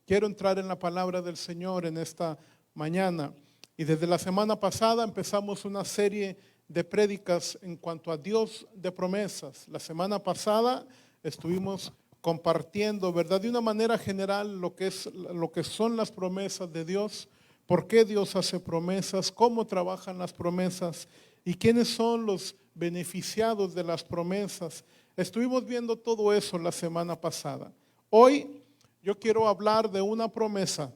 quiero entrar en la palabra del Señor en esta mañana. Y desde la semana pasada empezamos una serie de prédicas en cuanto a Dios de promesas. La semana pasada estuvimos compartiendo, ¿verdad?, de una manera general lo que son las promesas de Dios, por qué Dios hace promesas, cómo trabajan las promesas y quiénes son los beneficiados de las promesas. Estuvimos viendo todo eso la semana pasada. Hoy yo quiero hablar de una promesa.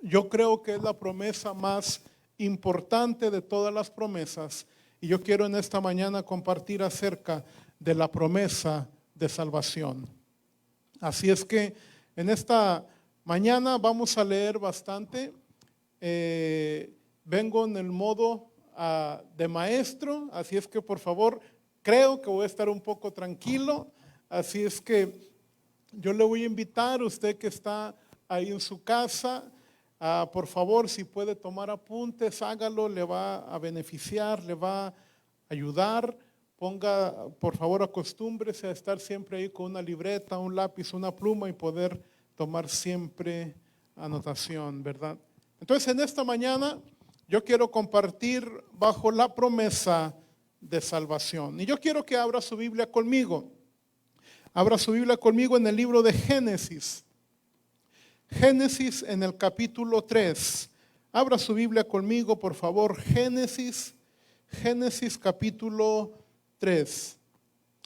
Yo creo que es la promesa más importante de todas las promesas. Y yo quiero en esta mañana compartir acerca de la promesa de salvación. Así es que en esta mañana vamos a leer bastante. Vengo en el modo de maestro, así es que por favor, creo que voy a estar un poco tranquilo. Así es que yo le voy a invitar a usted que está ahí en su casa, por favor, si puede tomar apuntes, hágalo, le va a beneficiar, le va a ayudar. Ponga, por favor, acostúmbrese a estar siempre ahí con una libreta, un lápiz, una pluma y poder tomar siempre anotación, ¿verdad? Entonces, en esta mañana yo quiero compartir bajo la promesa de salvación. Y yo quiero que abra su Biblia conmigo. Abra su Biblia conmigo en el libro de Génesis. Génesis en el capítulo 3. Abra su Biblia conmigo, por favor. Génesis capítulo 3.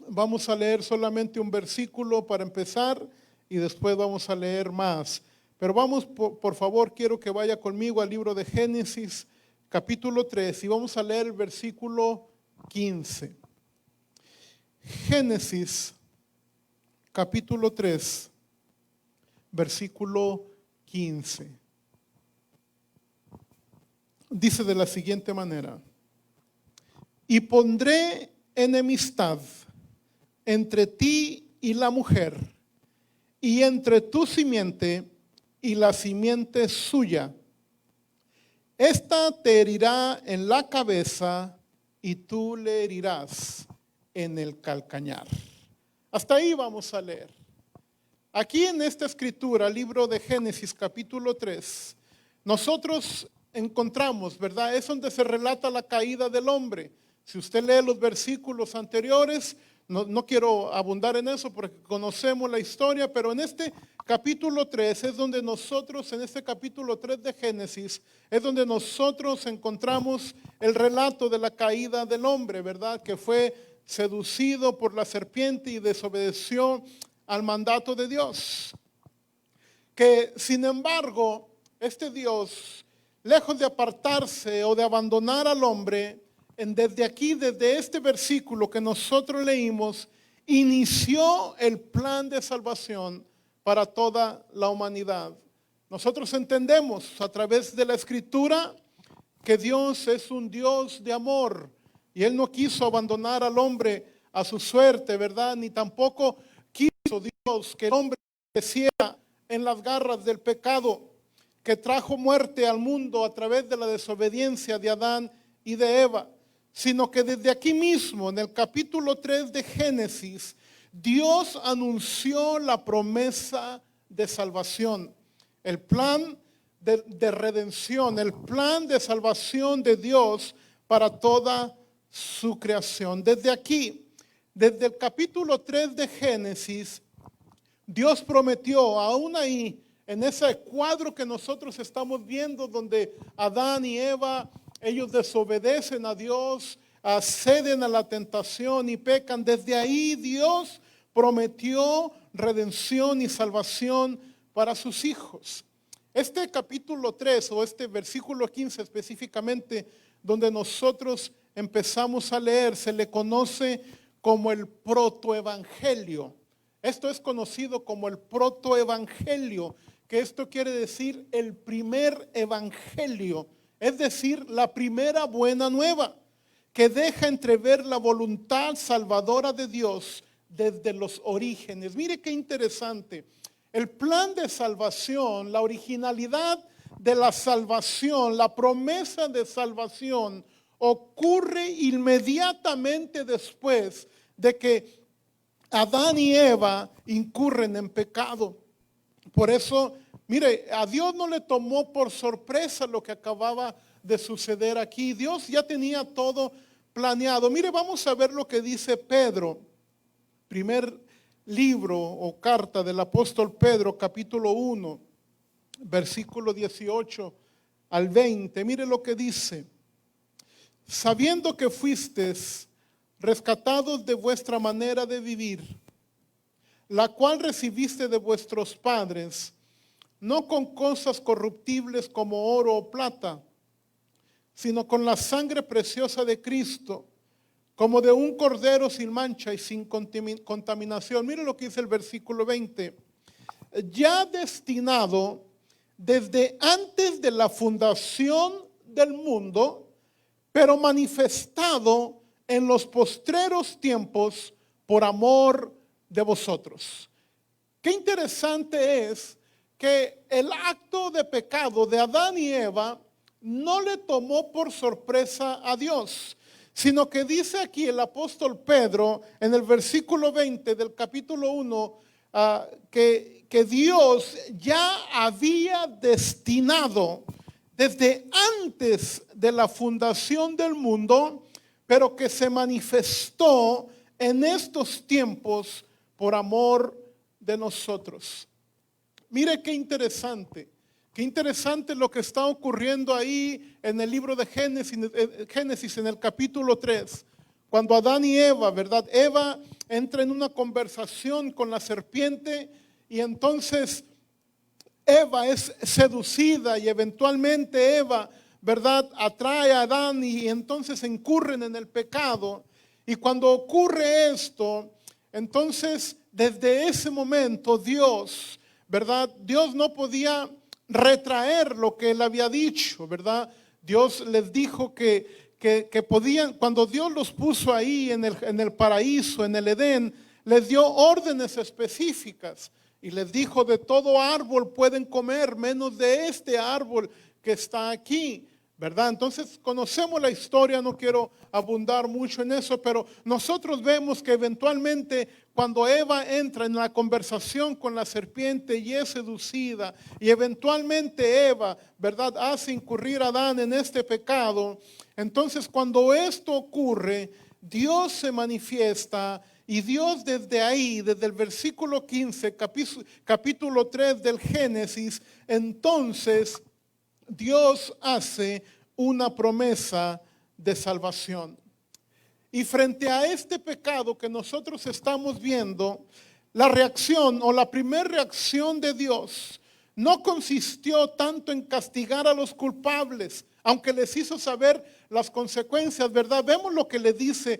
Vamos a leer solamente un versículo para empezar y después vamos a leer más. Pero vamos, por favor, quiero que vaya conmigo al libro de Génesis capítulo 3 y vamos a leer el versículo 15. Génesis capítulo 3, versículo 15. Dice de la siguiente manera: y pondré enemistad entre ti y la mujer, y entre tu simiente y la simiente suya. Esta te herirá en la cabeza y tú le herirás en el calcañar. Hasta ahí vamos a leer. Aquí en esta escritura, libro de Génesis capítulo 3, nosotros encontramos, ¿verdad? Es donde se relata la caída del hombre. Si usted lee los versículos anteriores, no quiero abundar en eso porque conocemos la historia, pero en este capítulo 3 es donde nosotros, en este capítulo 3 de Génesis, es donde nosotros encontramos el relato de la caída del hombre, ¿verdad? Que fue seducido por la serpiente y desobedeció al mandato de Dios. Que sin embargo, este Dios, lejos de apartarse o de abandonar al hombre, desde este versículo que nosotros leímos, inició el plan de salvación para toda la humanidad. Nosotros entendemos a través de la Escritura que Dios es un Dios de amor y Él no quiso abandonar al hombre a su suerte, ¿verdad? Ni tampoco quiso Dios que el hombre creciera en las garras del pecado que trajo muerte al mundo a través de la desobediencia de Adán y de Eva, sino que desde aquí mismo, en el capítulo 3 de Génesis, Dios anunció la promesa de salvación, el plan de redención, el plan de salvación de Dios para toda su creación. Desde aquí, desde el capítulo 3 de Génesis, Dios prometió, aún ahí, en ese cuadro que nosotros estamos viendo, donde Adán y Eva, ellos desobedecen a Dios, ceden a la tentación y pecan. Desde ahí Dios prometió redención y salvación para sus hijos. Este capítulo 3 o este versículo 15 específicamente, donde nosotros empezamos a leer, se le conoce como el protoevangelio. Esto es conocido como el protoevangelio, que esto quiere decir el primer evangelio, es decir, la primera buena nueva, que deja entrever la voluntad salvadora de Dios desde los orígenes. Mire qué interesante. El plan de salvación, la originalidad de la salvación, la promesa de salvación ocurre inmediatamente después de que Adán y Eva incurren en pecado. Por eso Mire, a Dios no le tomó por sorpresa lo que acababa de suceder aquí. Dios ya tenía todo planeado. Mire, vamos a ver lo que dice Pedro. Primer libro o carta del apóstol Pedro, capítulo 1, versículo 18 al 20. Mire lo que dice. Sabiendo que fuisteis rescatados de vuestra manera de vivir, la cual recibiste de vuestros padres, no con cosas corruptibles como oro o plata, sino con la sangre preciosa de Cristo, como de un cordero sin mancha y sin contaminación. Mire lo que dice el versículo 20. Ya destinado desde antes de la fundación del mundo, pero manifestado en los postreros tiempos por amor de vosotros. Qué interesante es que el acto de pecado de Adán y Eva no le tomó por sorpresa a Dios, sino que dice aquí el apóstol Pedro en el versículo 20 del capítulo 1 que Dios ya había destinado desde antes de la fundación del mundo, pero que se manifestó en estos tiempos por amor de nosotros. Mire qué interesante lo que está ocurriendo ahí en el libro de Génesis en el capítulo 3, cuando Adán y Eva, ¿verdad? Eva entra en una conversación con la serpiente y entonces Eva es seducida y eventualmente Eva, ¿verdad?, atrae a Adán y entonces incurren en el pecado. Y cuando ocurre esto, entonces desde ese momento Dios, ¿verdad?, Dios no podía retraer lo que él había dicho, ¿verdad? Dios les dijo que podían, cuando Dios los puso ahí en el paraíso, en el Edén, les dio órdenes específicas. Y les dijo, de todo árbol pueden comer, menos de este árbol que está aquí, ¿verdad? Entonces conocemos la historia, no quiero abundar mucho en eso, pero nosotros vemos que eventualmente cuando Eva entra en la conversación con la serpiente y es seducida, y eventualmente Eva, ¿verdad?, hace incurrir a Adán en este pecado, entonces cuando esto ocurre, Dios se manifiesta. Y Dios desde ahí, desde el versículo 15, capítulo 3 del Génesis, entonces Dios hace una promesa de salvación. Y frente a este pecado que nosotros estamos viendo, la reacción o la primera reacción de Dios no consistió tanto en castigar a los culpables, aunque les hizo saber las consecuencias, ¿verdad? Vemos lo que le dice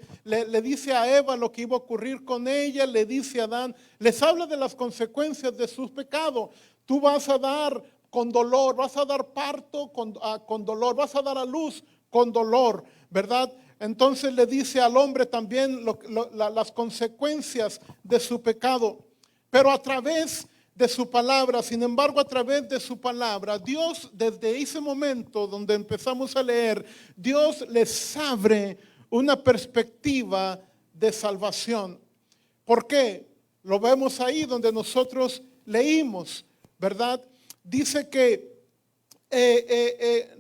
a Eva lo que iba a ocurrir con ella, le dice a Adán, les habla de las consecuencias de su pecado. Tú vas a dar con dolor, vas a dar parto con dolor, vas a dar a luz con dolor, ¿verdad? Entonces le dice al hombre también las consecuencias de su pecado, pero a través de su palabra. Sin embargo, a través de su palabra, Dios, desde ese momento donde empezamos a leer, Dios les abre una perspectiva de salvación. ¿Por qué? Lo vemos ahí donde nosotros leímos, ¿verdad? Dice que,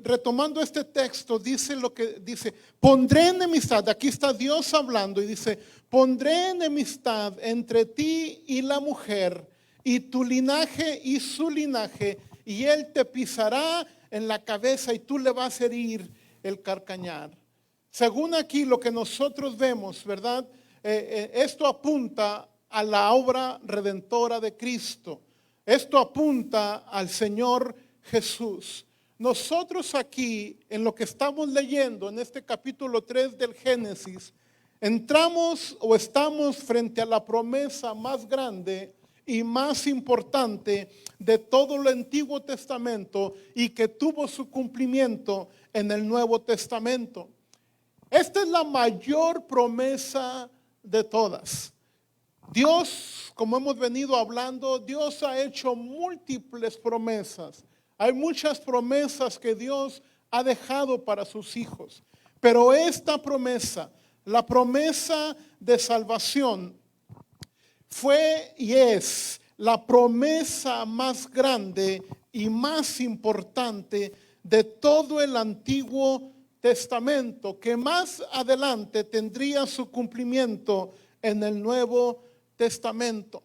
retomando este texto, dice lo que dice, pondré enemistad, aquí está Dios hablando y dice, pondré enemistad entre ti y la mujer, y tu linaje y su linaje, y él te pisará en la cabeza y tú le vas a herir el carcañar. Según aquí lo que nosotros vemos, ¿verdad? Esto apunta a la obra redentora de Cristo. Esto apunta al Señor Jesús. Nosotros aquí, en lo que estamos leyendo, en este capítulo 3 del Génesis, entramos o estamos frente a la promesa más grande y más importante de todo el Antiguo Testamento y que tuvo su cumplimiento en el Nuevo Testamento. Esta es la mayor promesa de todas. Dios, como hemos venido hablando, Dios ha hecho múltiples promesas. Hay muchas promesas que Dios ha dejado para sus hijos. Pero esta promesa, la promesa de salvación, fue y es la promesa más grande y más importante de todo el Antiguo Testamento, que más adelante tendría su cumplimiento en el Nuevo Testamento.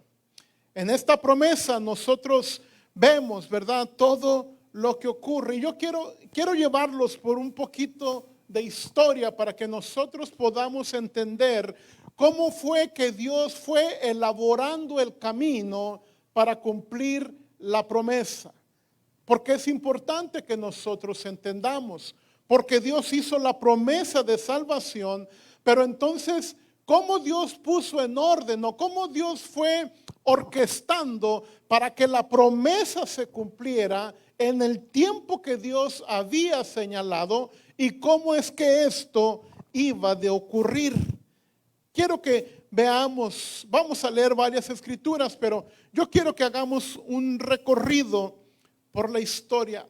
En esta promesa nosotros vemos, ¿verdad?, todo lo que ocurre. Y yo quiero llevarlos por un poquito de historia para que nosotros podamos entender cómo fue que Dios fue elaborando el camino para cumplir la promesa. Porque es importante que nosotros entendamos, porque Dios hizo la promesa de salvación, pero entonces, ¿cómo Dios puso en orden o cómo Dios fue orquestando para que la promesa se cumpliera en el tiempo que Dios había señalado y cómo es que esto iba de ocurrir? Quiero que veamos, vamos a leer varias escrituras, pero yo quiero que hagamos un recorrido por la historia.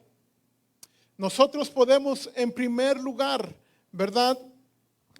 Nosotros podemos, en primer lugar, ¿verdad?,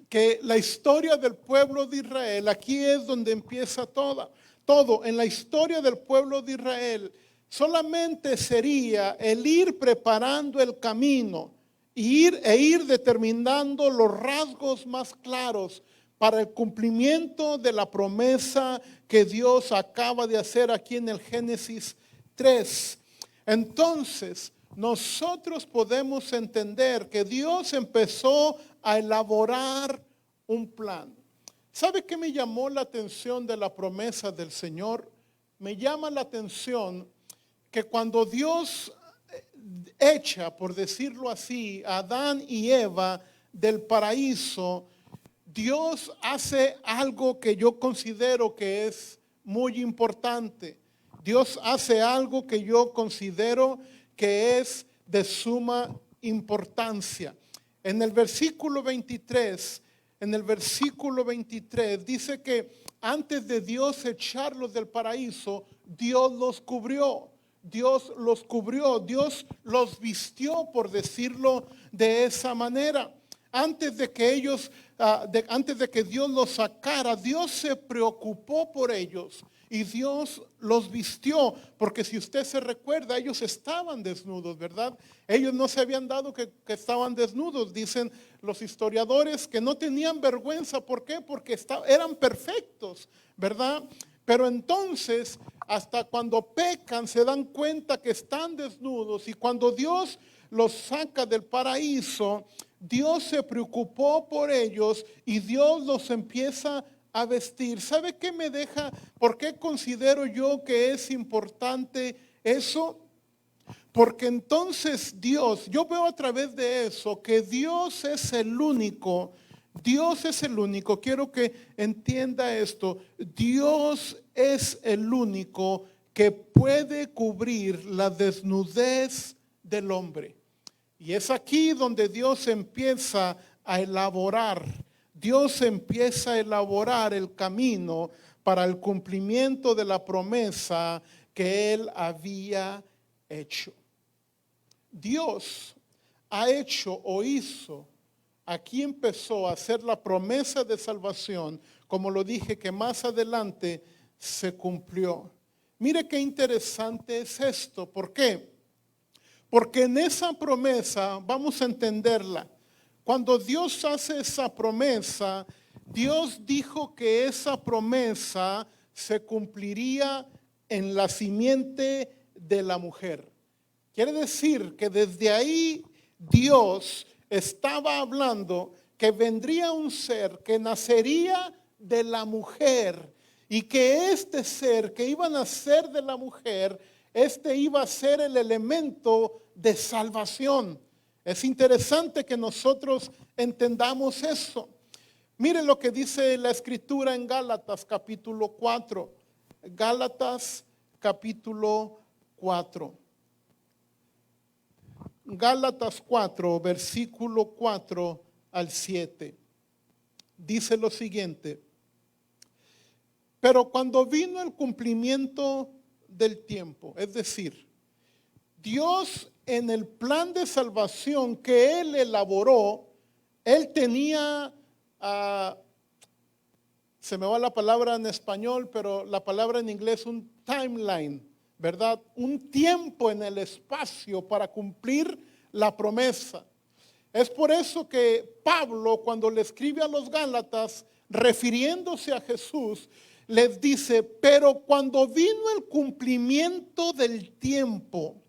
que la historia del pueblo de Israel, aquí es donde empieza todo. En la historia del pueblo de Israel, solamente sería el ir preparando el camino e ir determinando los rasgos más claros para el cumplimiento de la promesa que Dios acaba de hacer aquí en el Génesis 3. Entonces, nosotros podemos entender que Dios empezó a elaborar un plan. ¿Sabe qué me llamó la atención de la promesa del Señor? Me llama la atención que cuando Dios echa, por decirlo así, a Adán y Eva del paraíso, Dios hace algo que yo considero que es muy importante. Dios hace algo que yo considero que es de suma importancia. En el versículo 23 dice que antes de Dios echarlos del paraíso, Dios los cubrió. Dios los vistió, por decirlo de esa manera. Antes de que Dios los sacara, Dios se preocupó por ellos y Dios los vistió, porque si usted se recuerda, ellos estaban desnudos, ¿verdad? Ellos no se habían dado que estaban desnudos. Dicen los historiadores que no tenían vergüenza. ¿Por qué? Porque eran perfectos, ¿verdad? Pero entonces, hasta cuando pecan, se dan cuenta que están desnudos, y cuando Dios los saca del paraíso, Dios se preocupó por ellos y Dios los empieza a vestir. ¿Sabe qué me deja? ¿Por qué considero yo que es importante eso? Porque entonces Dios, yo veo a través de eso que Dios es el único, quiero que entienda esto, Dios es el único que puede cubrir la desnudez del hombre. Y es aquí donde Dios empieza a elaborar. Dios empieza a elaborar el camino para el cumplimiento de la promesa que Él había hecho. Dios ha hecho o hizo, aquí empezó a hacer la promesa de salvación, como lo dije, que más adelante se cumplió. Mire qué interesante es esto. ¿Por qué? Porque en esa promesa, vamos a entenderla, cuando Dios hace esa promesa, Dios dijo que esa promesa se cumpliría en la simiente de la mujer. Quiere decir que desde ahí Dios estaba hablando que vendría un ser que nacería de la mujer, y que este ser que iba a nacer de la mujer, iba a ser el elemento de salvación. Es interesante que nosotros entendamos eso. Mire lo que dice la escritura en Gálatas capítulo 4. Gálatas capítulo 4. Gálatas 4, versículo 4 al 7. Dice lo siguiente: pero cuando vino el cumplimiento del tiempo, es decir, Dios en el plan de salvación que Él elaboró, Él tenía, se me va la palabra en español, pero la palabra en inglés, un timeline, ¿verdad? Un tiempo en el espacio para cumplir la promesa. Es por eso que Pablo, cuando le escribe a los Gálatas, refiriéndose a Jesús, les dice, pero cuando vino el cumplimiento del tiempo,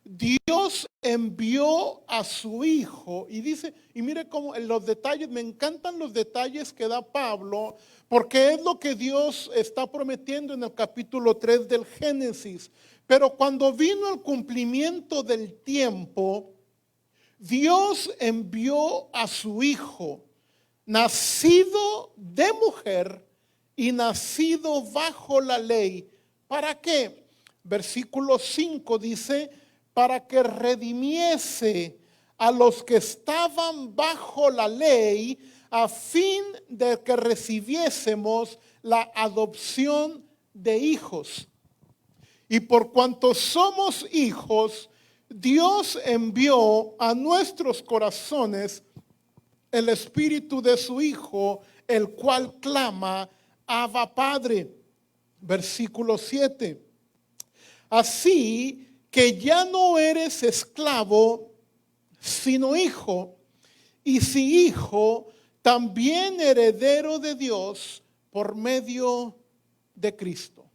Dios envió a su Hijo, y dice, y mire cómo en los detalles, me encantan los detalles que da Pablo, porque es lo que Dios está prometiendo en el capítulo 3 del Génesis. Pero cuando vino el cumplimiento del tiempo, Dios envió a su Hijo, nacido de mujer y nacido bajo la ley. ¿Para qué? Versículo 5 dice, para que redimiese a los que estaban bajo la ley, a fin de que recibiésemos la adopción de hijos. Y por cuanto somos hijos, Dios envió a nuestros corazones el espíritu de su Hijo, el cual clama, Abba Padre. Versículo 7. Así que ya no eres esclavo, sino hijo, y si hijo, también heredero de Dios por medio de Cristo.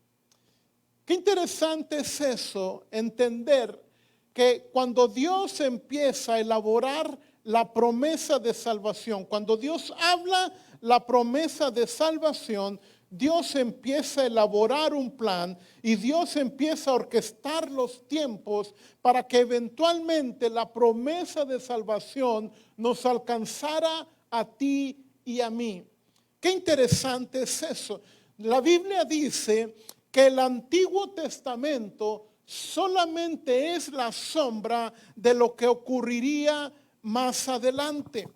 Qué interesante es eso, entender que cuando Dios empieza a elaborar la promesa de salvación, cuando Dios habla la promesa de salvación, Dios empieza a elaborar un plan y Dios empieza a orquestar los tiempos para que eventualmente la promesa de salvación nos alcanzara a ti y a mí. Qué interesante es eso. La Biblia dice que el Antiguo Testamento solamente es la sombra de lo que ocurriría más adelante.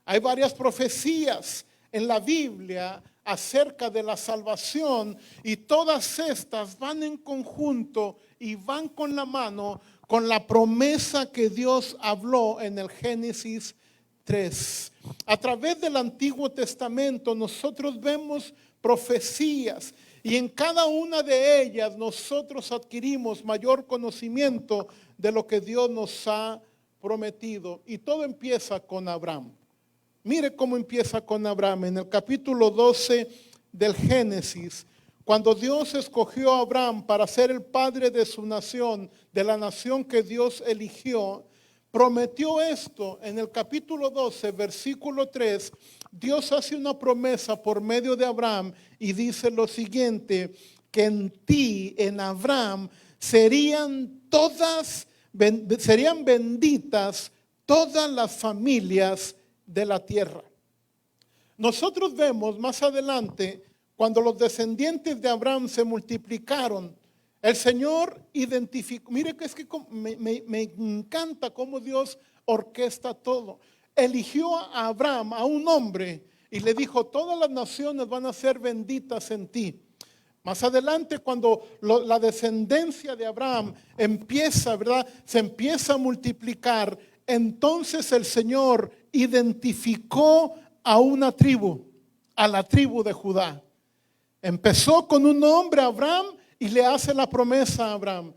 Hay varias profecías en la Biblia acerca de la salvación y todas estas van en conjunto y van con la mano con la promesa que Dios habló en el Génesis 3. A través del Antiguo Testamento nosotros vemos profecías y en cada una de ellas nosotros adquirimos mayor conocimiento de lo que Dios nos ha prometido. Y todo empieza con Abraham. Mire cómo empieza con Abraham. En el capítulo 12 del Génesis, cuando Dios escogió a Abraham para ser el padre de su nación, de la nación que Dios eligió, prometió esto. En el capítulo 12, versículo 3, Dios hace una promesa por medio de Abraham y dice lo siguiente, que en ti, en Abraham, serían benditas todas las familias de la tierra. Nosotros vemos más adelante, cuando los descendientes de Abraham se multiplicaron, el Señor identificó, mire que es que me encanta cómo Dios orquesta todo. Eligió a Abraham, a un hombre, y le dijo, todas las naciones van a ser benditas en ti. Más adelante, cuando la descendencia de Abraham empieza, ¿verdad? Se empieza a multiplicar, entonces el Señor identificó a una tribu, a la tribu de Judá. Empezó con un hombre, Abraham, y le hace la promesa a Abraham.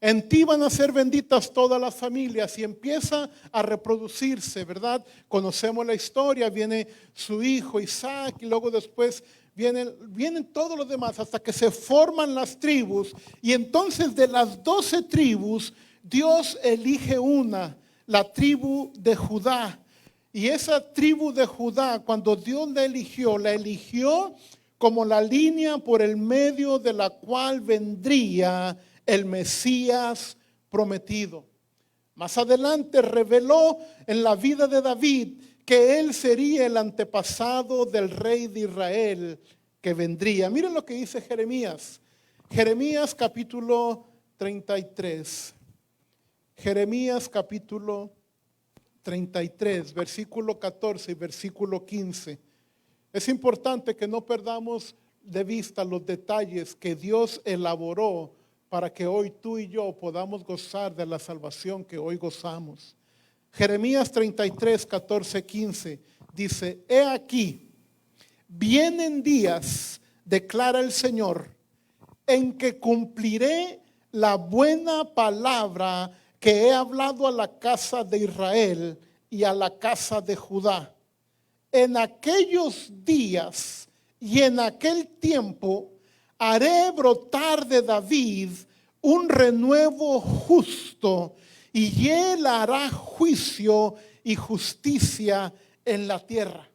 En ti van a ser benditas todas las familias, y empieza a reproducirse, ¿verdad? Conocemos la historia, viene su hijo Isaac, y luego después vienen todos los demás, hasta que se forman las tribus. Y entonces de las 12 tribus, Dios elige una, la tribu de Judá. Y esa tribu de Judá, cuando Dios la eligió como la línea por el medio de la cual vendría el Mesías prometido. Más adelante reveló en la vida de David que él sería el antepasado del rey de Israel que vendría. Miren lo que dice Jeremías. Jeremías capítulo 33. Jeremías capítulo 33, versículo 14 y versículo 15. Es importante que no perdamos de vista los detalles que Dios elaboró para que hoy tú y yo podamos gozar de la salvación que hoy gozamos. Jeremías 33, 14, 15 dice, he aquí, vienen días, declara el Señor, en que cumpliré la buena palabra que he hablado a la casa de Israel y a la casa de Judá. En aquellos días y en aquel tiempo haré brotar de David un renuevo justo, y él hará juicio y justicia en la tierra.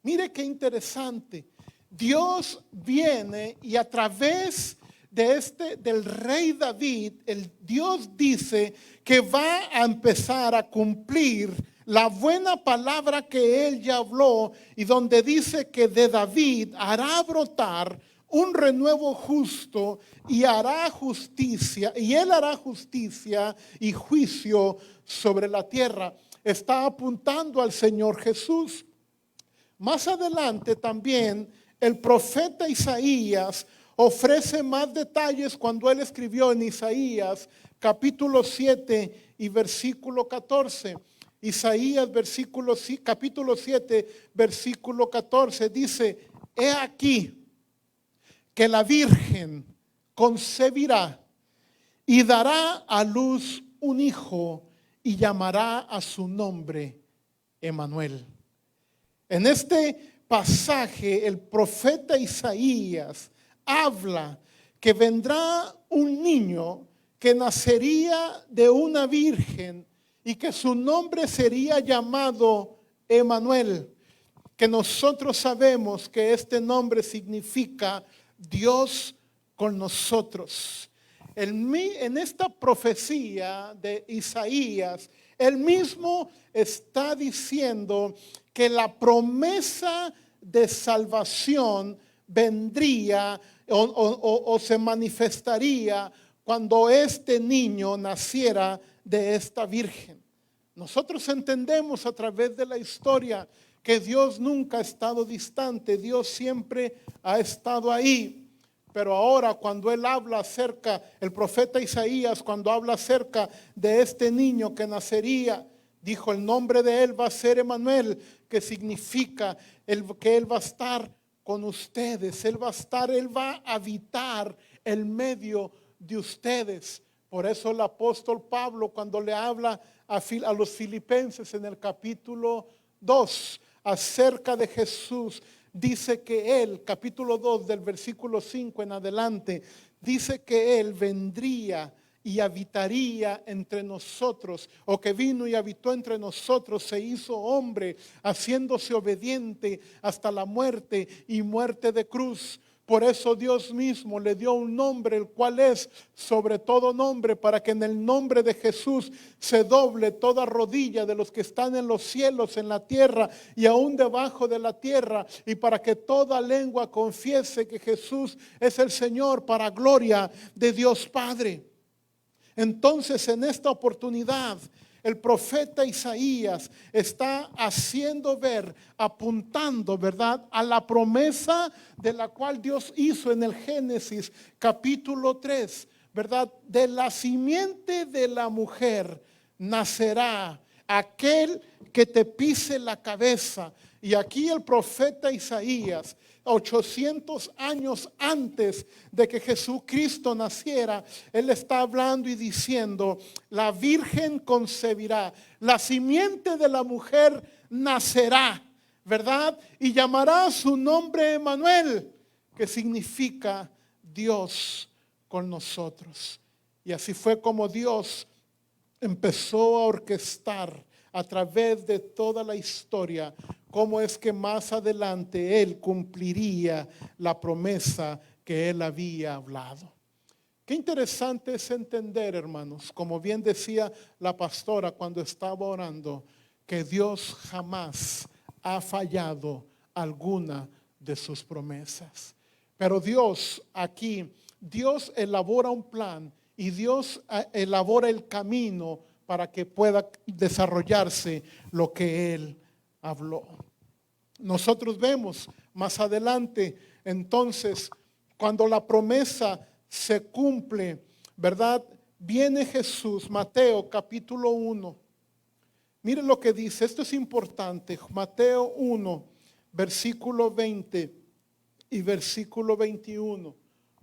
Mire qué interesante. Dios viene y a través del rey David, el Dios dice que va a empezar a cumplir la buena palabra que él ya habló, y donde dice que de David hará brotar un renuevo justo y hará justicia, y él hará justicia y juicio sobre la tierra. Está apuntando al Señor Jesús. Más adelante también el profeta Isaías ofrece más detalles cuando él escribió en Isaías capítulo 7 y versículo 14. Isaías capítulo 7 versículo 14 dice: he aquí que la Virgen concebirá y dará a luz un hijo y llamará a su nombre Emmanuel. En este pasaje el profeta Isaías habla que vendrá un niño que nacería de una virgen y que su nombre sería llamado Emmanuel, que nosotros sabemos que este nombre significa Dios con nosotros. En esta profecía de Isaías, él mismo está diciendo que la promesa de salvación vendría o se manifestaría cuando este niño naciera de esta virgen. Nosotros entendemos a través de la historia que Dios nunca ha estado distante, Dios siempre ha estado ahí. Pero ahora cuando él habla acerca, el profeta Isaías, cuando habla acerca de este niño que nacería, dijo: el nombre de él va a ser Emmanuel, que significa que él va a estar con ustedes, él va a habitar en medio de ustedes. Por eso el apóstol Pablo, cuando le habla a los filipenses en el capítulo 2 acerca de Jesús, dice que él, capítulo 2 del versículo 5 en adelante, dice que él vendría y habitaría entre nosotros, o que vino y habitó entre nosotros, se hizo hombre, haciéndose obediente hasta la muerte y muerte de cruz. Por eso Dios mismo le dio un nombre, el cual es sobre todo nombre, para que en el nombre de Jesús se doble toda rodilla de los que están en los cielos, en la tierra y aún debajo de la tierra, y para que toda lengua confiese que Jesús es el Señor, para gloria de Dios Padre. Entonces, en esta oportunidad, el profeta Isaías está haciendo ver, apuntando, ¿verdad?, a la promesa de la cual Dios hizo en el Génesis capítulo 3, ¿verdad? De la simiente de la mujer nacerá aquel que te pise la cabeza. Y aquí el profeta Isaías, 800 años antes de que Jesucristo naciera, él está hablando y diciendo: la virgen concebirá, la simiente de la mujer nacerá, ¿verdad? Y llamará su nombre Emmanuel, que significa Dios con nosotros. Y así fue como Dios empezó a orquestar a través de toda la historia cómo es que más adelante él cumpliría la promesa que él había hablado. Qué interesante es entender, hermanos, como bien decía la pastora cuando estaba orando, que Dios jamás ha fallado alguna de sus promesas. Pero Dios aquí, Dios elabora un plan y Dios elabora el camino para que pueda desarrollarse lo que Él habló. Nosotros vemos más adelante, entonces, cuando la promesa se cumple, ¿verdad? Viene Jesús, Mateo capítulo 1. Miren lo que dice, esto es importante. Mateo 1, versículo 20 y versículo 21.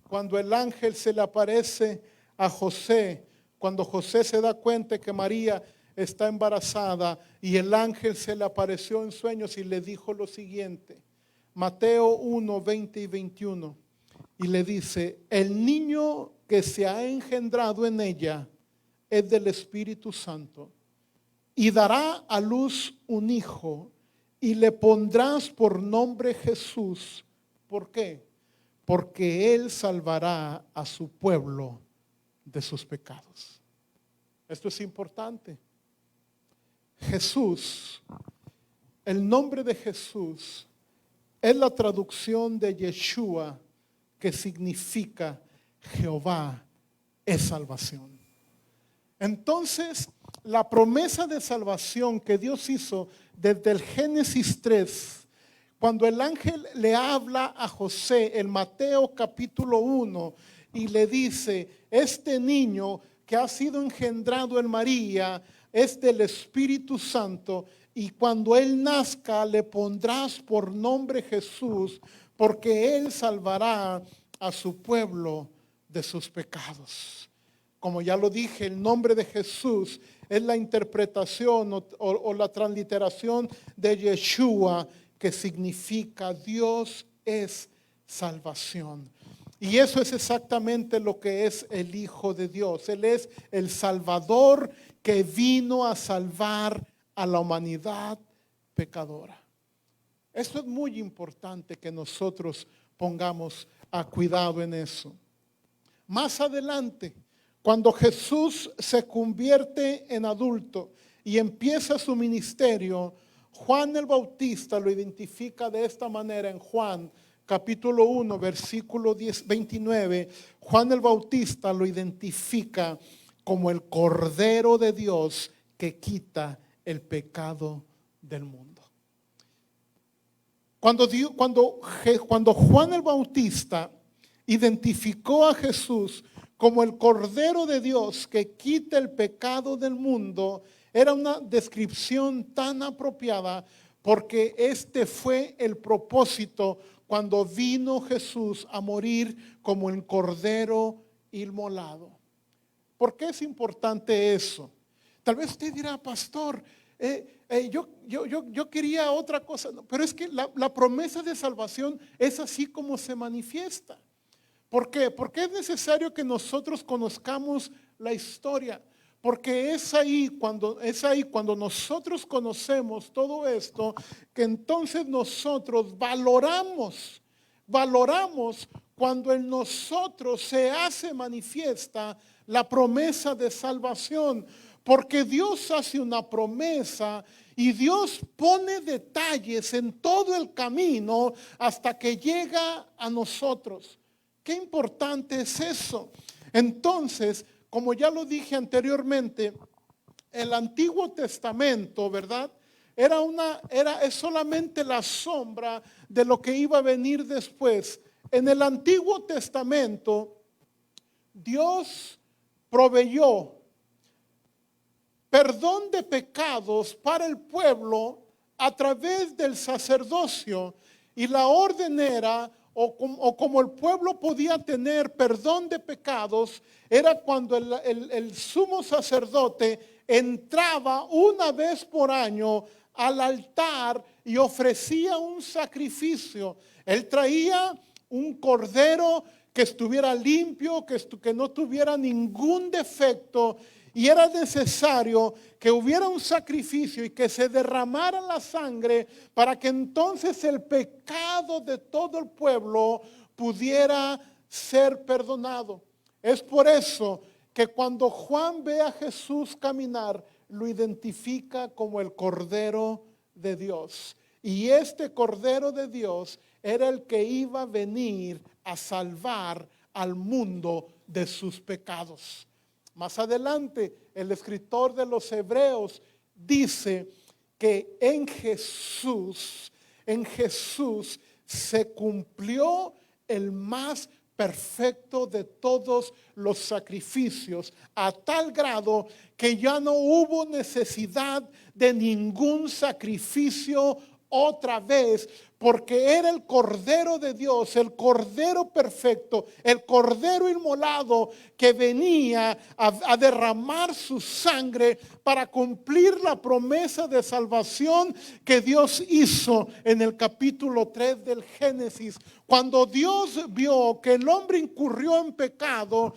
Cuando el ángel se le aparece a José cuando José se da cuenta que María está embarazada y el ángel se le apareció en sueños y le dijo lo siguiente. Mateo 1, 20 y 21. Y le dice, el niño que se ha engendrado en ella es del Espíritu Santo y dará a luz un hijo y le pondrás por nombre Jesús. ¿Por qué? Porque él salvará a su pueblo de sus pecados. Esto es importante. Jesús, el nombre de Jesús es la traducción de Yeshua, que significa Jehová es salvación. Entonces, la promesa de salvación que Dios hizo desde el Génesis 3, cuando el ángel le habla a José en Mateo capítulo 1 y le dice, este niño que ha sido engendrado en María es del Espíritu Santo y cuando él nazca le pondrás por nombre Jesús, porque él salvará a su pueblo de sus pecados. Como ya lo dije, el nombre de Jesús es la interpretación o la transliteración de Yeshua, que significa Dios es salvación. Y eso es exactamente lo que es el Hijo de Dios. Él es el Salvador que vino a salvar a la humanidad pecadora. Esto es muy importante que nosotros pongamos a cuidado en eso. Más adelante, cuando Jesús se convierte en adulto y empieza su ministerio, Juan el Bautista lo identifica de esta manera en Juan capítulo 1, versículo 29. Juan el Bautista lo identifica como el Cordero de Dios que quita el pecado del mundo. Cuando Juan el Bautista identificó a Jesús como el Cordero de Dios que quita el pecado del mundo, era una descripción tan apropiada porque este fue el propósito cuando vino Jesús a morir como el Cordero inmolado. ¿Por qué es importante eso? Tal vez usted dirá, pastor, yo quería otra cosa, pero es que la promesa de salvación es así como se manifiesta. ¿Por qué? Porque es necesario que nosotros conozcamos la historia. Porque es ahí cuando nosotros conocemos todo esto, que entonces nosotros valoramos cuando en nosotros se hace manifiesta la promesa de salvación. Porque Dios hace una promesa y Dios pone detalles en todo el camino hasta que llega a nosotros. Qué importante es eso. Entonces, como ya lo dije anteriormente, el Antiguo Testamento, ¿verdad? Es solamente la sombra de lo que iba a venir después. En el Antiguo Testamento, Dios proveyó perdón de pecados para el pueblo a través del sacerdocio, y la orden era, o como el pueblo podía tener perdón de pecados, era cuando el sumo sacerdote entraba una vez por año al altar y ofrecía un sacrificio. Él traía un cordero que estuviera limpio, que no tuviera ningún defecto, y era necesario que hubiera un sacrificio y que se derramara la sangre para que entonces el pecado de todo el pueblo pudiera ser perdonado. Es por eso que cuando Juan ve a Jesús caminar, lo identifica como el Cordero de Dios. Y este Cordero de Dios era el que iba a venir a salvar al mundo de sus pecados. Más adelante, el escritor de los Hebreos dice que en Jesús se cumplió el más perfecto de todos los sacrificios, a tal grado que ya no hubo necesidad de ningún sacrificio otra vez, porque era el Cordero de Dios, el Cordero perfecto, el Cordero inmolado que venía a derramar su sangre para cumplir la promesa de salvación que Dios hizo en el capítulo 3 del Génesis. Cuando Dios vio que el hombre incurrió en pecado,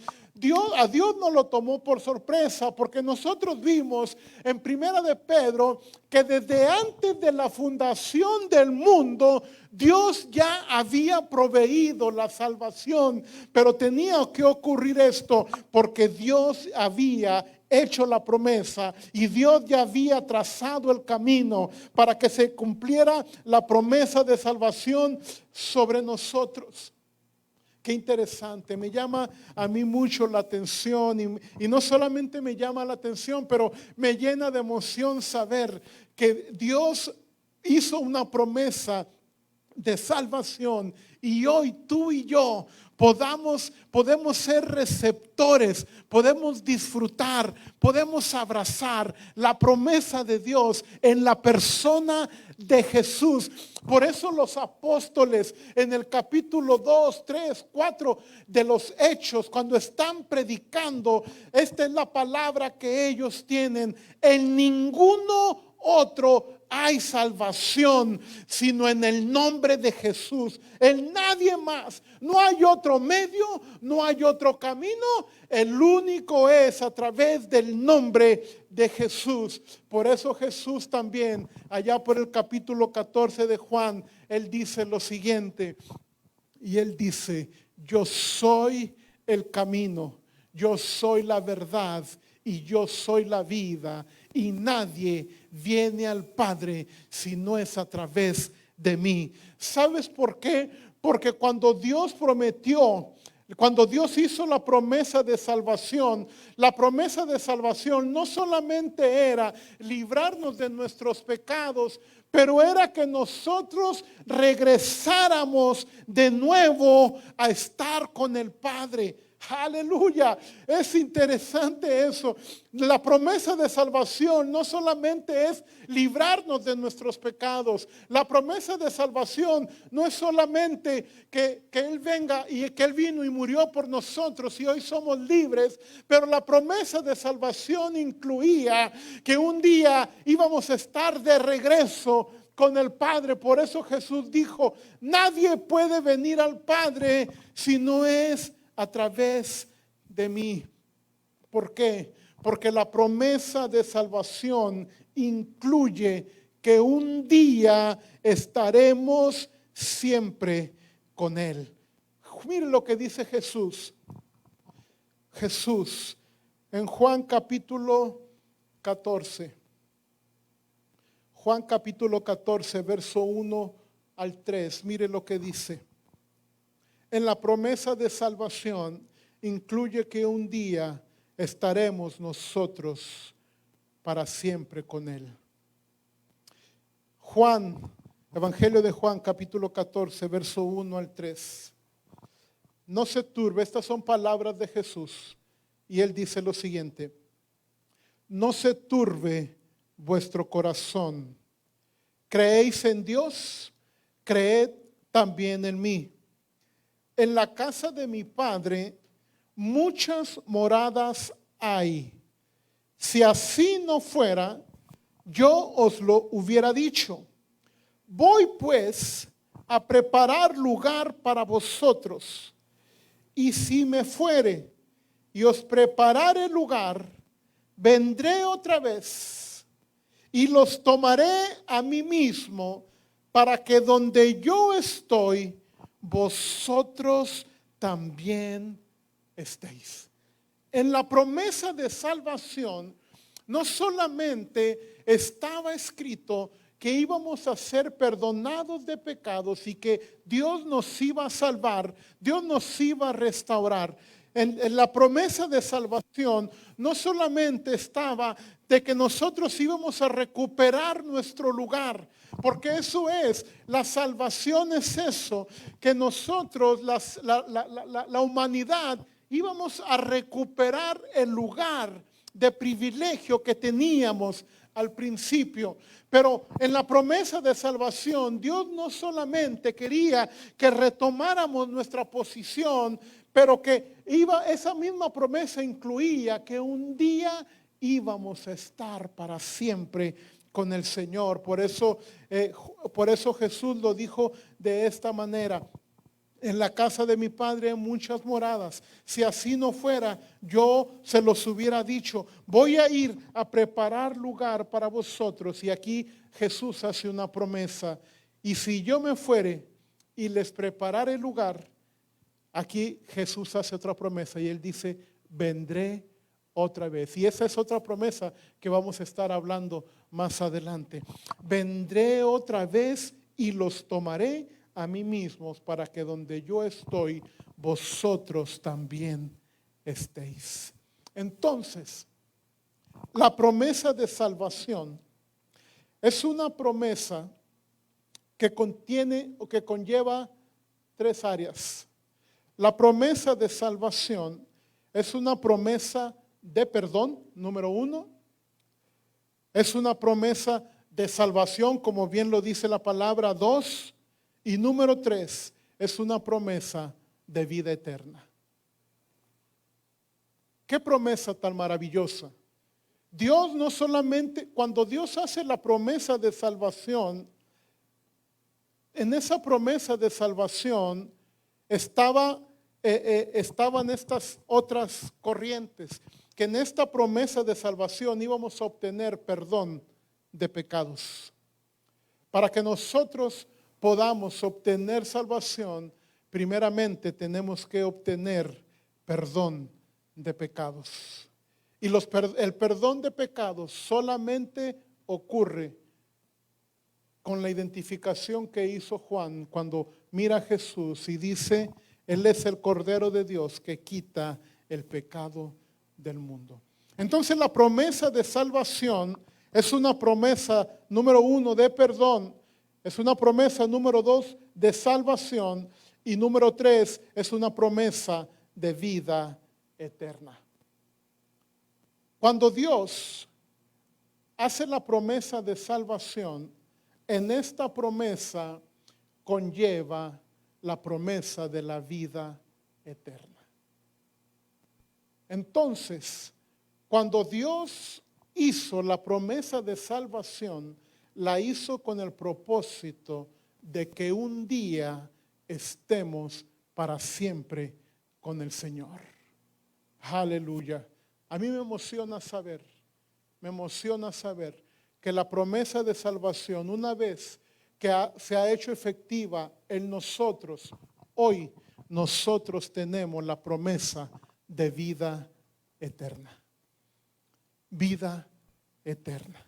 a Dios no lo tomó por sorpresa, porque nosotros vimos en Primera de Pedro que desde antes de la fundación del mundo, Dios ya había proveído la salvación, pero tenía que ocurrir esto porque Dios había hecho la promesa y Dios ya había trazado el camino para que se cumpliera la promesa de salvación sobre nosotros. Qué interesante, me llama a mí mucho la atención y no solamente me llama la atención, pero me llena de emoción saber que Dios hizo una promesa de salvación y hoy tú y yo podemos ser receptores, podemos disfrutar, podemos abrazar la promesa de Dios en la persona de Jesús. Por eso los apóstoles en el capítulo 2, 3, 4 de los Hechos, cuando están predicando, esta es la palabra que ellos tienen: en ninguno otro hay salvación sino en el nombre de Jesús, en nadie más. No hay otro medio, no hay otro camino, el único es a través del nombre de Jesús. Por eso Jesús también, allá por el capítulo 14 de Juan, él dice lo siguiente, y él dice: yo soy el camino, yo soy la verdad y yo soy la vida, y nadie viene al Padre si no es a través de mí. ¿Sabes por qué? Porque cuando Dios prometió, cuando Dios hizo la promesa de salvación, la promesa de salvación no solamente era librarnos de nuestros pecados, pero era que nosotros regresáramos de nuevo a estar con el Padre. Aleluya, es interesante eso. La promesa de salvación no solamente es librarnos de nuestros pecados. La promesa de salvación no es solamente que Él venga y que Él vino y murió por nosotros y hoy somos libres, pero la promesa de salvación incluía que un día íbamos a estar de regreso con el Padre. Por eso Jesús dijo: nadie puede venir al Padre si no es a través de mí. ¿Por qué? Porque la promesa de salvación incluye que un día estaremos siempre con Él. Mire lo que dice Jesús. Jesús en Juan capítulo 14. Juan capítulo 14, verso 1 al 3. Mire lo que dice. En la promesa de salvación incluye que un día estaremos nosotros para siempre con Él. Juan, Evangelio de Juan, capítulo 14, verso 1 al 3. No se turbe, estas son palabras de Jesús. Y Él dice lo siguiente: no se turbe vuestro corazón. ¿Creéis en Dios? Creed también en mí. En la casa de mi Padre muchas moradas hay. Si así no fuera, yo os lo hubiera dicho. Voy pues a preparar lugar para vosotros. Y si me fuere y os preparare lugar, vendré otra vez y los tomaré a mí mismo, para que donde yo estoy, vosotros también estéis. En la promesa de salvación no solamente estaba escrito que íbamos a ser perdonados de pecados y que Dios nos iba a salvar, Dios nos iba a restaurar. En la promesa de salvación no solamente estaba de que nosotros íbamos a recuperar nuestro lugar, porque eso es, la salvación es eso, que nosotros, la humanidad, íbamos a recuperar el lugar de privilegio que teníamos al principio. Pero en la promesa de salvación, Dios no solamente quería que retomáramos nuestra posición, pero que esa misma promesa incluía que un día íbamos a estar para siempre con el Señor. Por eso Jesús lo dijo de esta manera: en la casa de mi Padre hay muchas moradas. Si así no fuera, yo se los hubiera dicho. Voy a ir a preparar lugar para vosotros. Y aquí Jesús hace una promesa. Y si yo me fuere y les prepararé lugar, aquí Jesús hace otra promesa y Él dice: vendré otra vez. Y esa es otra promesa que vamos a estar hablando más adelante. Vendré otra vez y los tomaré a mí mismos, para que donde yo estoy, vosotros también estéis. Entonces, la promesa de salvación es una promesa que contiene o que conlleva tres áreas. La promesa de salvación es una promesa de perdón, número uno. Es una promesa de salvación, como bien lo dice la palabra, dos. Y número tres, es una promesa de vida eterna. ¿Qué promesa tan maravillosa? Dios no solamente, cuando Dios hace la promesa de salvación, en esa promesa de salvación estaban estas otras corrientes, que en esta promesa de salvación íbamos a obtener perdón de pecados. Para que nosotros podamos obtener salvación, primeramente tenemos que obtener perdón de pecados. Y el perdón de pecados solamente ocurre con la identificación que hizo Juan cuando mira a Jesús y dice: Él es el Cordero de Dios que quita el pecado del mundo. Entonces la promesa de salvación es una promesa, número uno, de perdón. Es una promesa, número dos, de salvación. Y número tres, es una promesa de vida eterna. Cuando Dios hace la promesa de salvación, en esta promesa conlleva la promesa de la vida eterna. Entonces, cuando Dios hizo la promesa de salvación, la hizo con el propósito de que un día estemos para siempre con el Señor. Aleluya. A mí me emociona saber que la promesa de salvación, una vez que se ha hecho efectiva en nosotros, hoy nosotros tenemos la promesa de vida eterna. Vida eterna.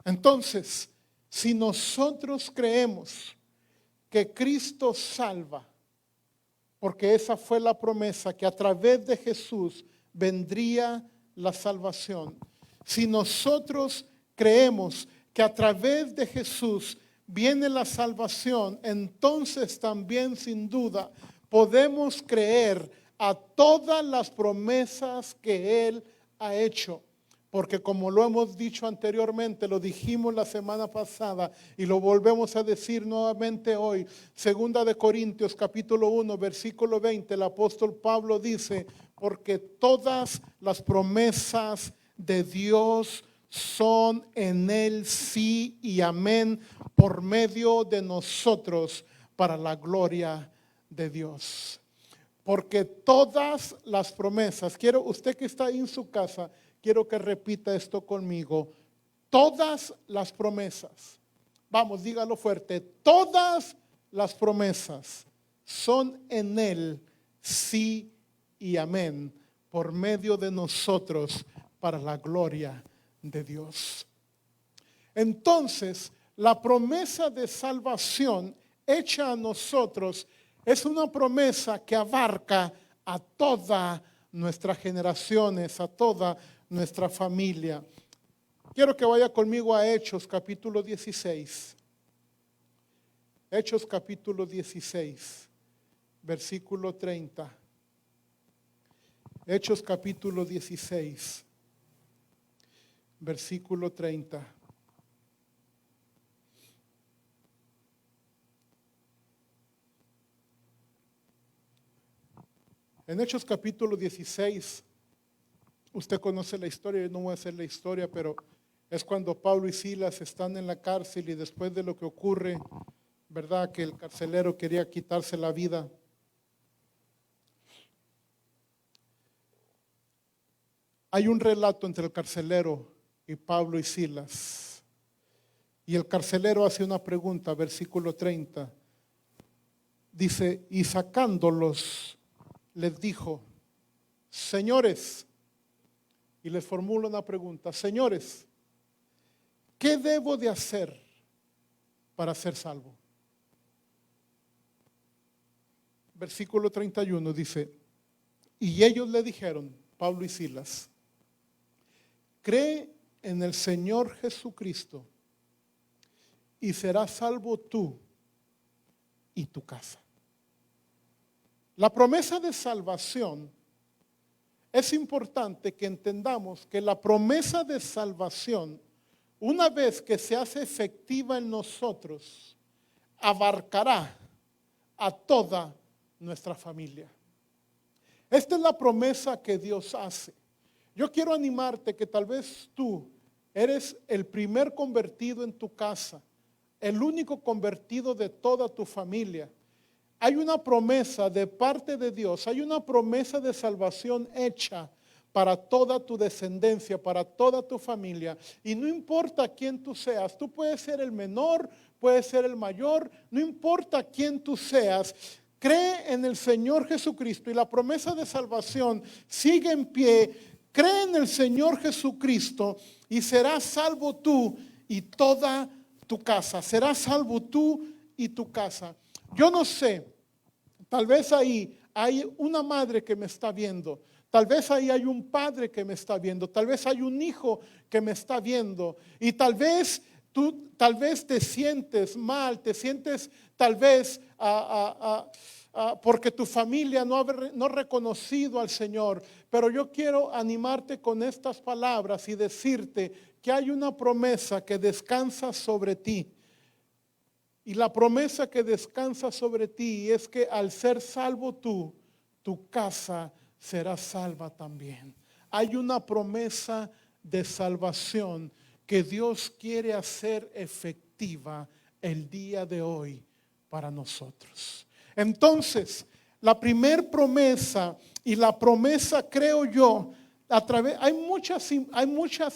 Entonces, si nosotros creemos que Cristo salva, porque esa fue la promesa, que a través de Jesús vendría la salvación. Si nosotros creemos que a través de Jesús viene la salvación, entonces también sin duda podemos creer a todas las promesas que Él ha hecho. Porque como lo hemos dicho anteriormente, lo dijimos la semana pasada y lo volvemos a decir nuevamente hoy, 2 Corintios capítulo 1, versículo 20, el apóstol Pablo dice: porque todas las promesas de Dios son en Él sí y amén, por medio de nosotros, para la gloria de Dios. Porque todas las promesas, usted que está ahí en su casa, quiero que repita esto conmigo: todas las promesas, vamos, dígalo fuerte, todas las promesas son en Él sí y amén, por medio de nosotros, para la gloria de Dios. Entonces, la promesa de salvación hecha a nosotros es una promesa que abarca a todas nuestras generaciones, a toda nuestra familia. Quiero que vaya conmigo a Hechos capítulo 16. Hechos capítulo 16, versículo 30. Hechos capítulo 16, versículo 30. En Hechos capítulo 16, usted conoce la historia, yo no voy a hacer la historia, pero es cuando Pablo y Silas están en la cárcel y después de lo que ocurre, ¿verdad? Que el carcelero quería quitarse la vida. Hay un relato entre el carcelero y Pablo y Silas. Y el carcelero hace una pregunta, versículo 30. Dice, y sacándolos, les dijo, señores, y les formula una pregunta, señores, ¿qué debo de hacer para ser salvo? Versículo 31 dice, y ellos le dijeron, Pablo y Silas, cree en el Señor Jesucristo y serás salvo tú y tu casa. La promesa de salvación, es importante que entendamos que la promesa de salvación, una vez que se hace efectiva en nosotros, abarcará a toda nuestra familia. Esta es la promesa que Dios hace. Yo quiero animarte que tal vez tú eres el primer convertido en tu casa, el único convertido de toda tu familia. Hay una promesa de parte de Dios, hay una promesa de salvación hecha para toda tu descendencia, para toda tu familia. Y no importa quién tú seas, tú puedes ser el menor, puedes ser el mayor, no importa quién tú seas. Cree en el Señor Jesucristo y la promesa de salvación sigue en pie. Cree en el Señor Jesucristo y serás salvo tú y toda tu casa. Serás salvo tú y tu casa. Yo no sé, tal vez ahí hay una madre que me está viendo, tal vez ahí hay un padre que me está viendo, tal vez hay un hijo que me está viendo y tal vez tú te sientes mal, te sientes tal vez porque tu familia no ha reconocido al Señor, pero yo quiero animarte con estas palabras y decirte que hay una promesa que descansa sobre ti. Y la promesa que descansa sobre ti es que al ser salvo tú, tu casa será salva también. Hay una promesa de salvación que Dios quiere hacer efectiva el día de hoy para nosotros. Entonces, la primer promesa y la promesa, creo yo, hay muchas,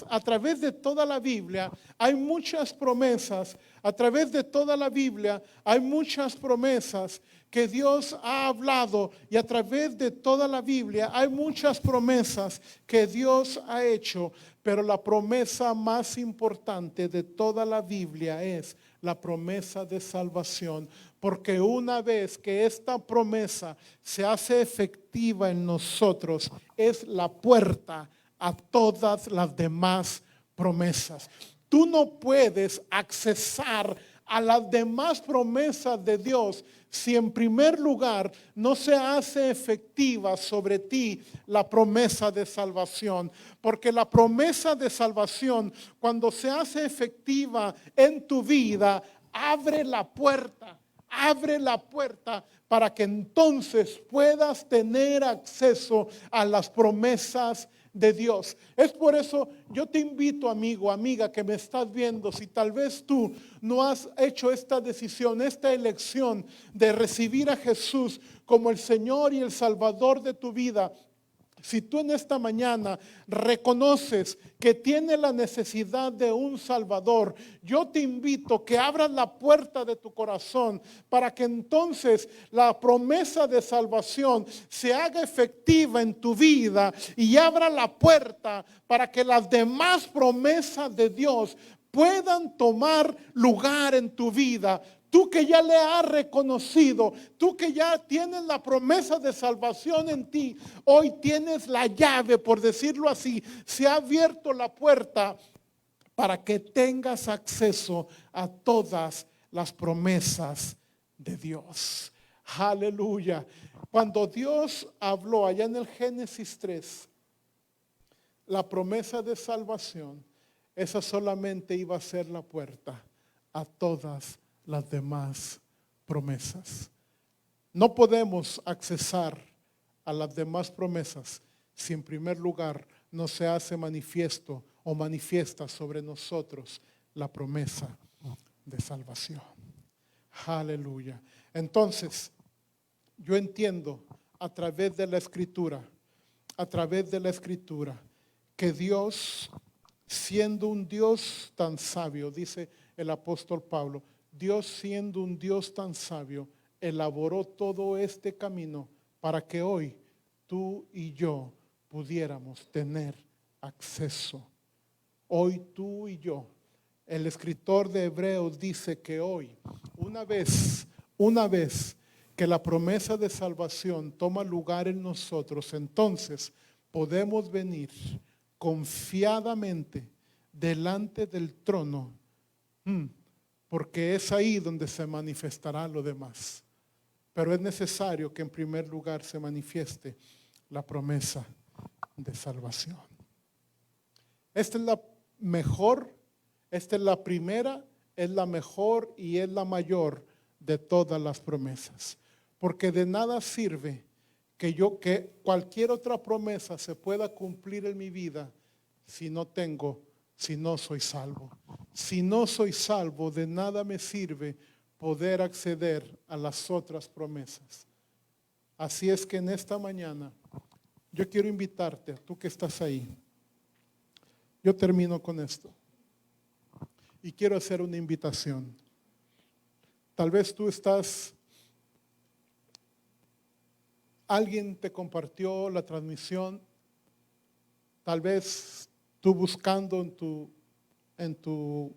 a través de toda la Biblia, hay muchas promesas, a través de toda la Biblia, hay muchas promesas que Dios ha hablado y a través de toda la Biblia hay muchas promesas que Dios ha hecho, pero la promesa más importante de toda la Biblia es la promesa de salvación, porque una vez que esta promesa se hace efectiva en nosotros, es la puerta a todas las demás promesas. Tú no puedes accesar a las demás promesas de Dios si en primer lugar no se hace efectiva sobre ti la promesa de salvación. Porque la promesa de salvación, cuando se hace efectiva en tu vida, abre la puerta para que entonces puedas tener acceso a las promesas de Dios. Es por eso yo te invito, amigo, amiga, que me estás viendo, si tal vez tú no has hecho esta decisión, esta elección de recibir a Jesús como el Señor y el Salvador de tu vida. Si tú en esta mañana reconoces que tienes la necesidad de un Salvador, yo te invito que abras la puerta de tu corazón para que entonces la promesa de salvación se haga efectiva en tu vida y abra la puerta para que las demás promesas de Dios puedan tomar lugar en tu vida. Tú que ya le has reconocido, tú que ya tienes la promesa de salvación en ti, hoy tienes la llave, por decirlo así. Se ha abierto la puerta para que tengas acceso a todas las promesas de Dios. Aleluya. Cuando Dios habló allá en el Génesis 3, la promesa de salvación, esa solamente iba a ser la puerta a todas las demás promesas. No podemos accesar a las demás promesas si en primer lugar no se hace manifiesto o manifiesta sobre nosotros la promesa de salvación. Aleluya. Entonces, yo entiendo a través de la Escritura, que Dios, siendo un Dios tan sabio, dice el apóstol Pablo, Dios siendo un Dios tan sabio, elaboró todo este camino para que hoy tú y yo pudiéramos tener acceso. Hoy tú y yo. El escritor de Hebreos dice que hoy, una vez que la promesa de salvación toma lugar en nosotros, entonces podemos venir confiadamente delante del trono, porque es ahí donde se manifestará lo demás. Pero es necesario que en primer lugar se manifieste la promesa de salvación. Esta es la mejor, esta es la primera, es la mejor y es la mayor de todas las promesas. Porque de nada sirve que cualquier otra promesa se pueda cumplir en mi vida si no soy salvo. Si no soy salvo, de nada me sirve poder acceder a las otras promesas. Así es que en esta mañana yo quiero invitarte, tú que estás ahí. Yo termino con esto. Y quiero hacer una invitación. Tal vez tú alguien te compartió la transmisión, tal vez tú buscando en tu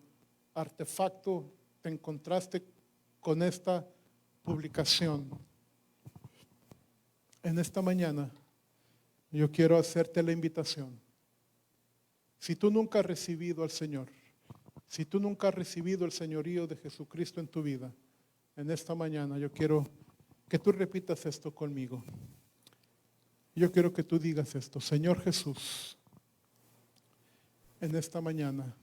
artefacto te encontraste con esta publicación. En esta mañana yo quiero hacerte la invitación. Si tú nunca has recibido al Señor, si tú nunca has recibido el señorío de Jesucristo en tu vida, en esta mañana yo quiero que tú repitas esto conmigo. Yo quiero que tú digas esto: Señor Jesús, en esta mañana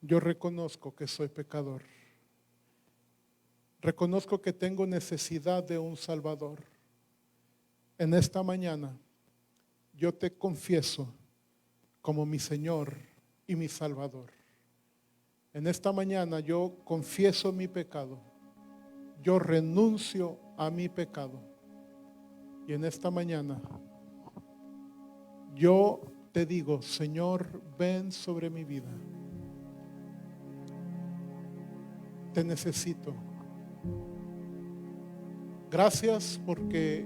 yo reconozco que soy pecador. Reconozco que tengo necesidad de un Salvador. En esta mañana yo te confieso como mi Señor y mi Salvador. En esta mañana yo confieso mi pecado. Yo renuncio a mi pecado. Y en esta mañana yo te digo: Señor, ven sobre mi vida. Te necesito. Gracias porque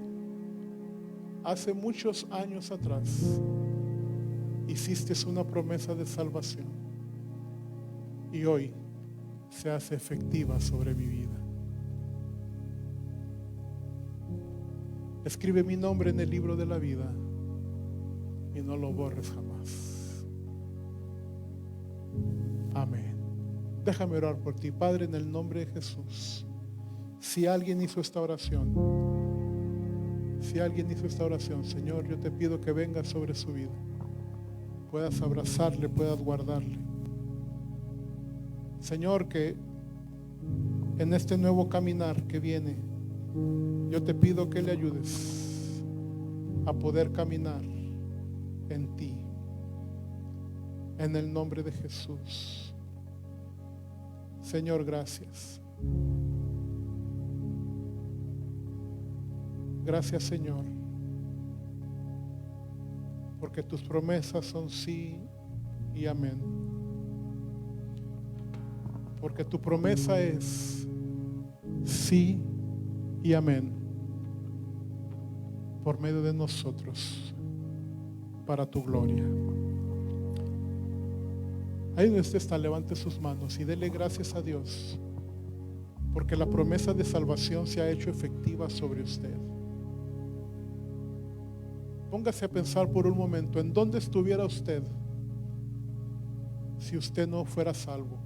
hace muchos años atrás hiciste una promesa de salvación y hoy se hace efectiva sobre mi vida. Escribe mi nombre en el libro de la vida y no lo borres jamás. Amén. Déjame orar por ti, Padre, en el nombre de Jesús. Si alguien hizo esta oración, Señor, yo te pido que vengas sobre su vida. Puedas abrazarle, puedas guardarle. Señor, que en este nuevo caminar que viene, yo te pido que le ayudes a poder caminar en ti. En el nombre de Jesús. Señor, gracias. Gracias, Señor, porque tus promesas son sí y amén. Porque tu promesa es sí y amén por medio de nosotros, para tu gloria. Ahí donde usted está, levante sus manos y dele gracias a Dios, porque la promesa de salvación se ha hecho efectiva sobre usted. Póngase a pensar por un momento, ¿en dónde estuviera usted si usted no fuera salvo?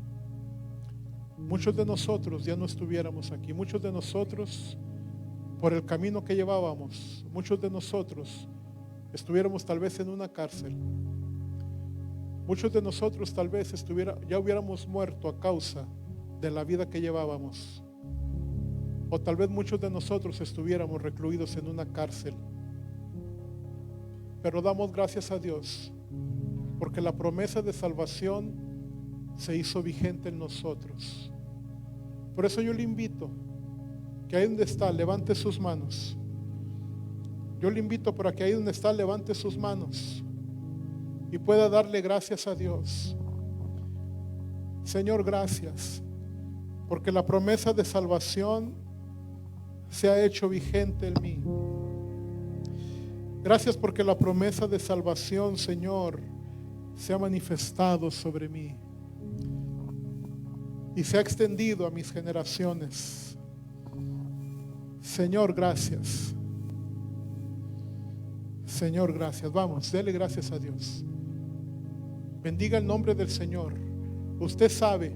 Muchos de nosotros ya no estuviéramos aquí. Muchos de nosotros, por el camino que llevábamos, muchos de nosotros estuviéramos tal vez en una cárcel. Muchos de nosotros tal vez ya hubiéramos muerto a causa de la vida que llevábamos. O tal vez muchos de nosotros estuviéramos recluidos en una cárcel. Pero damos gracias a Dios porque la promesa de salvación se hizo vigente en nosotros. Por eso yo le invito que ahí donde está, levante sus manos. Yo le invito para que ahí donde está, levante sus manos y pueda darle gracias a Dios. Señor, gracias, porque la promesa de salvación se ha hecho vigente en mí. Gracias porque la promesa de salvación, Señor, se ha manifestado sobre mí y se ha extendido a mis generaciones. Señor, gracias. Señor, gracias. Vamos, dele gracias a Dios. Bendiga el nombre del Señor. Usted sabe,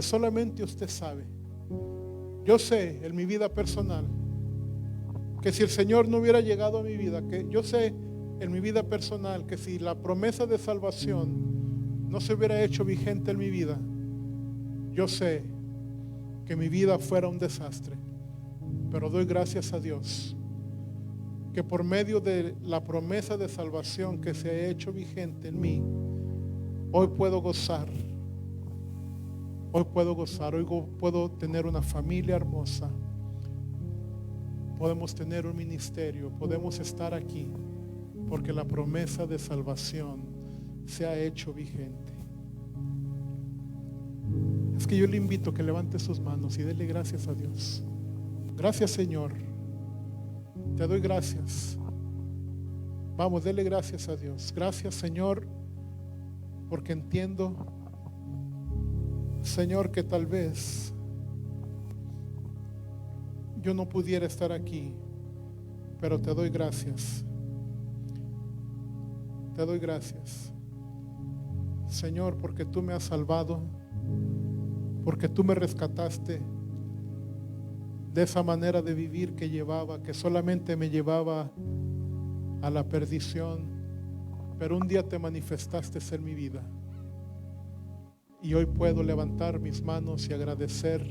solamente usted sabe. Yo sé en mi vida personal que si el Señor no hubiera llegado a mi vida, que yo sé en mi vida personal que si la promesa de salvación no se hubiera hecho vigente en mi vida, yo sé que mi vida fuera un desastre. Pero doy gracias a Dios que por medio de la promesa de salvación que se ha hecho vigente en mí, hoy puedo gozar. Hoy puedo tener una familia hermosa. Podemos tener un ministerio, podemos estar aquí, porque la promesa de salvación se ha hecho vigente. Es que yo le invito a que levante sus manos y dele gracias a Dios. Gracias, Señor. Te doy gracias. Vamos, dele gracias a Dios. Gracias, Señor, porque entiendo, Señor, que tal vez yo no pudiera estar aquí, pero te doy gracias. Te doy gracias, Señor, porque tú me has salvado, porque tú me rescataste de esa manera de vivir que llevaba, que solamente me llevaba a la perdición, pero un día te manifestaste en mi vida y hoy puedo levantar mis manos y agradecer.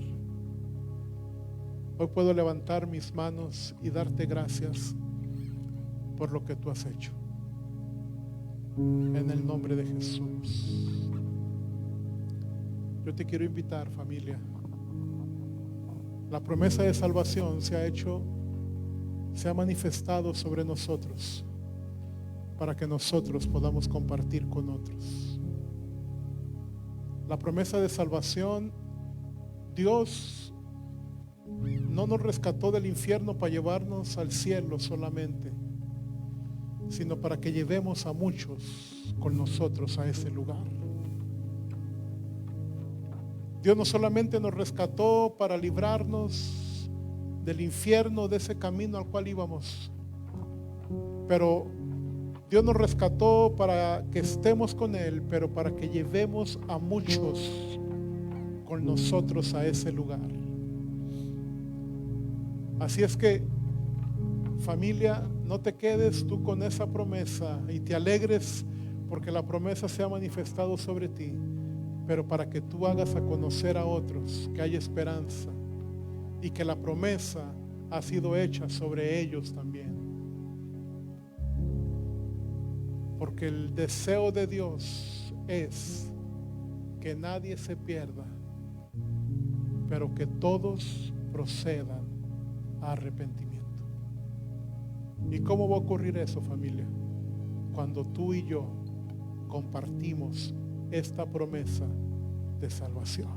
Hoy puedo levantar mis manos y darte gracias por lo que tú has hecho. En el nombre de Jesús. Yo te quiero invitar, familia. La promesa de salvación se ha manifestado sobre nosotros para que nosotros podamos compartir con otros. La promesa de salvación, Dios no nos rescató del infierno para llevarnos al cielo solamente, sino para que llevemos a muchos con nosotros a ese lugar. Dios no solamente nos rescató para librarnos del infierno, de ese camino al cual íbamos, pero Dios nos rescató para que estemos con Él, pero para que llevemos a muchos con nosotros a ese lugar. Así es que, familia, no te quedes tú con esa promesa y te alegres porque la promesa se ha manifestado sobre ti, pero para que tú hagas a conocer a otros que hay esperanza y que la promesa ha sido hecha sobre ellos también. Porque el deseo de Dios es que nadie se pierda, pero que todos procedan a arrepentimiento. ¿Y cómo va a ocurrir eso, familia? Cuando tú y yo compartimos esta promesa de salvación.